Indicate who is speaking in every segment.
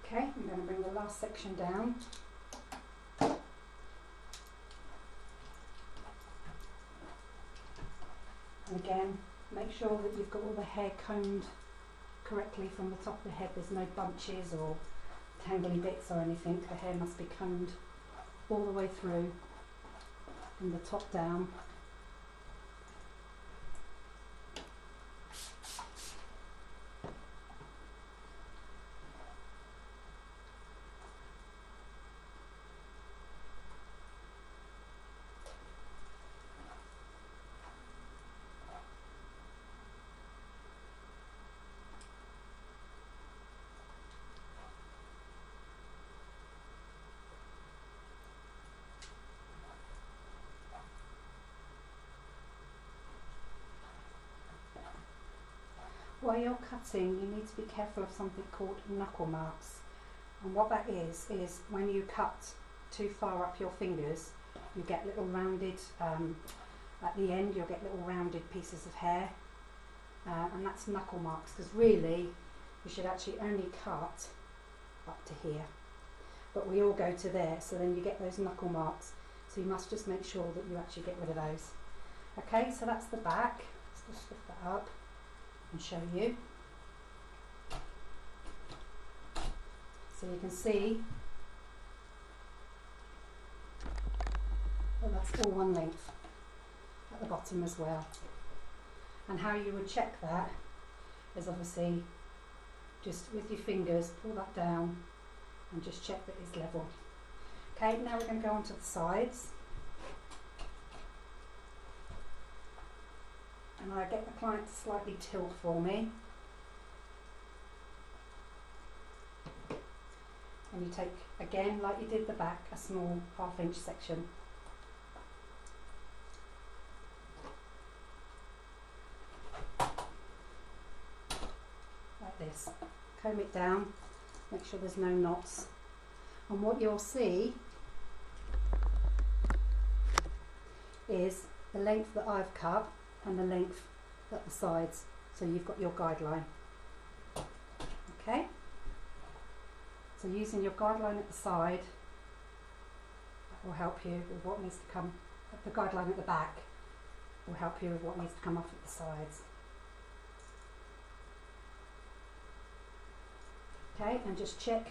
Speaker 1: Okay, I'm going to bring the last section down. And again, make sure that you've got all the hair combed correctly from the top of the head. There's no bunches or tangly bits or anything. The hair must be combed all the way through from the top down. While you're cutting, you need to be careful of something called knuckle marks. And what that is when you cut too far up your fingers, you get little rounded, at the end you'll get little rounded pieces of hair. And that's knuckle marks, because really you should actually only cut up to here. But we all go to there, so then you get those knuckle marks. So you must just make sure that you actually get rid of those. Okay, so that's the back. Let's just lift that up and show you. So you can see that that's all one length at the bottom as well. And how you would check that is obviously just with your fingers pull that down and just check that it's level. Okay, now we're going to go on to the sides. And I get the client to slightly tilt for me. And you take, again, like you did the back, a small half-inch section. Like this. Comb it down, make sure there's no knots. And what you'll see is the length that I've cut and the length at the sides, so you've got your guideline. Okay, so using your guideline at the side, that will help you with what needs to come. The guideline at the back will help you with what needs to come off at the sides. Okay, and just check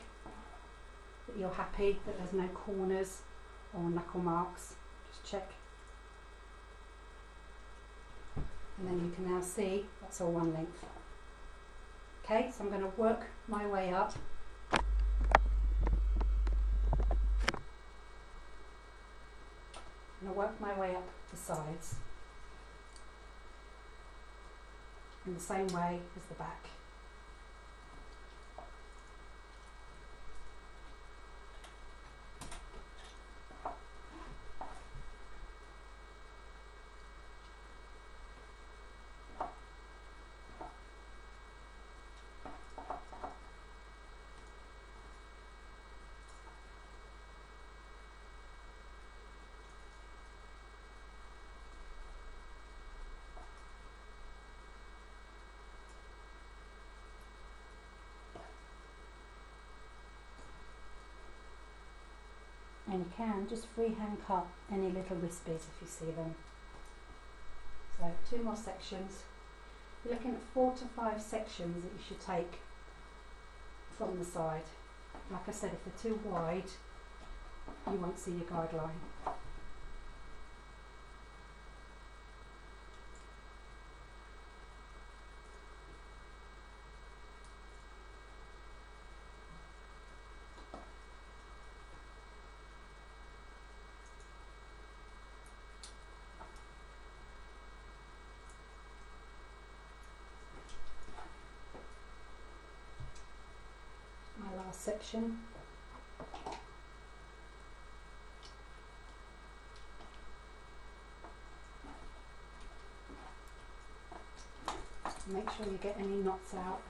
Speaker 1: that you're happy that there's no corners or knuckle marks. Just check. And then you can now see that's all one length. Okay, so I'm going to work my way up. I'm going to work my way up the sides in the same way as the back. And you can just freehand cut any little wispies if you see them. So 2 more sections. You're looking at 4 to 5 sections that you should take from the side. Like I said, if they're too wide, you won't see your guideline. Section. Make sure you get any knots out.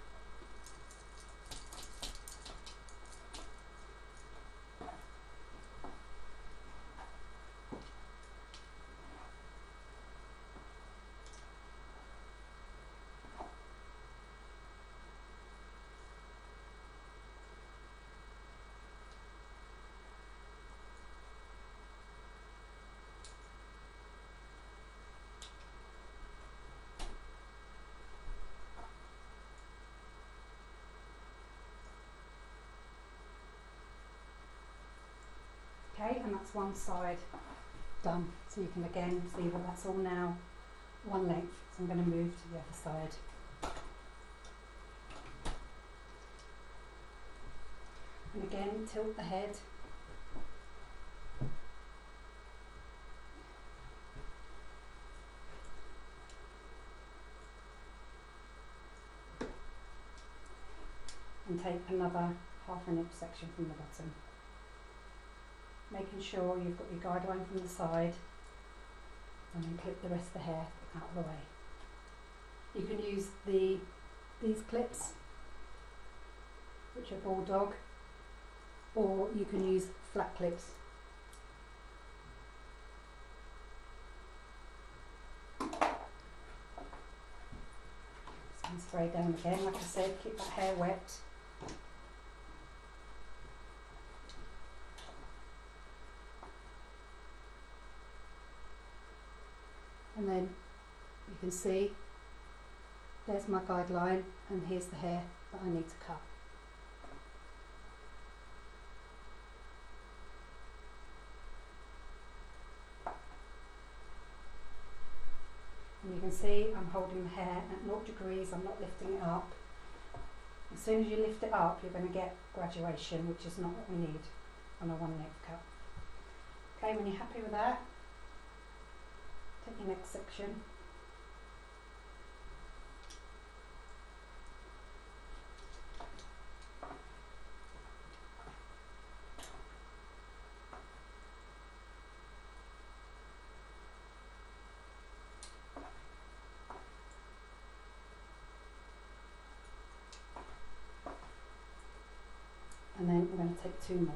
Speaker 1: one side done. So you can again see that that's all now one length. So I'm going to move to the other side. And again, tilt the head. And take another ½ inch section from the bottom. Making sure you've got your guideline from the side, and then clip the rest of the hair out of the way. You can use these clips, which are bulldog, or you can use flat clips. And spray down again. Like I said, keep that hair wet. And then you can see there's my guideline, and here's the hair that I need to cut. And you can see I'm holding the hair at 0 degrees, I'm not lifting it up. As soon as you lift it up, you're going to get graduation, which is not what we need on a 1 length cut. Okay, when you're happy with that, take your next section. And then I'm going to take 2 more.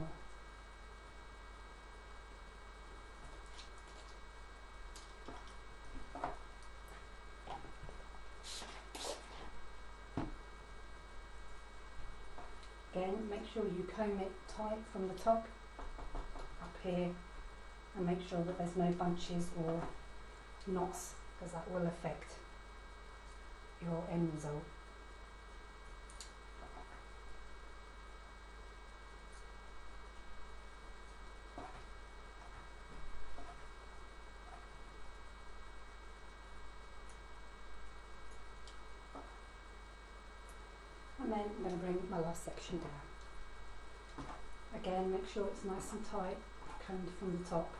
Speaker 1: Again, make sure you comb it tight from the top up here, and make sure that there's no bunches or knots, because that will affect your end result. And then I'm going to bring my last section down. Again, make sure it's nice and tight, combed from the top.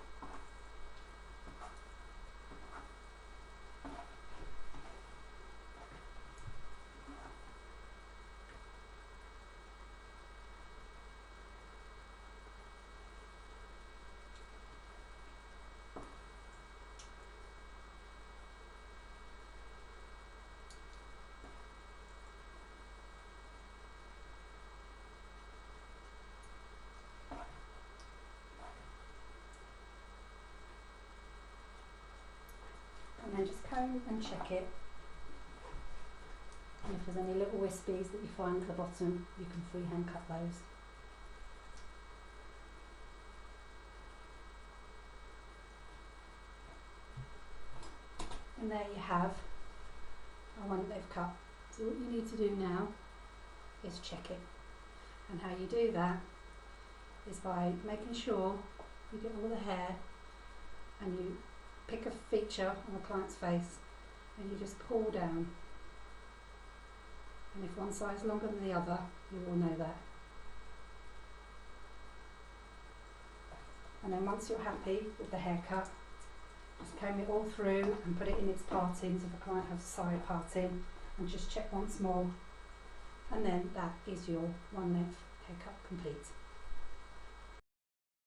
Speaker 1: And then just comb and check it, and if there's any little wispies that you find at the bottom, you can freehand cut those. And there you have a one that they've cut. So what you need to do now is check it, and how you do that is by making sure you get all the hair, and you pick a feature on the client's face and you just pull down, and if one side is longer than the other, you will know that. And then once you're happy with the haircut, just comb it all through and put it in its partings if the client has a side parting, and just check once more, and then that is your 1 length haircut complete.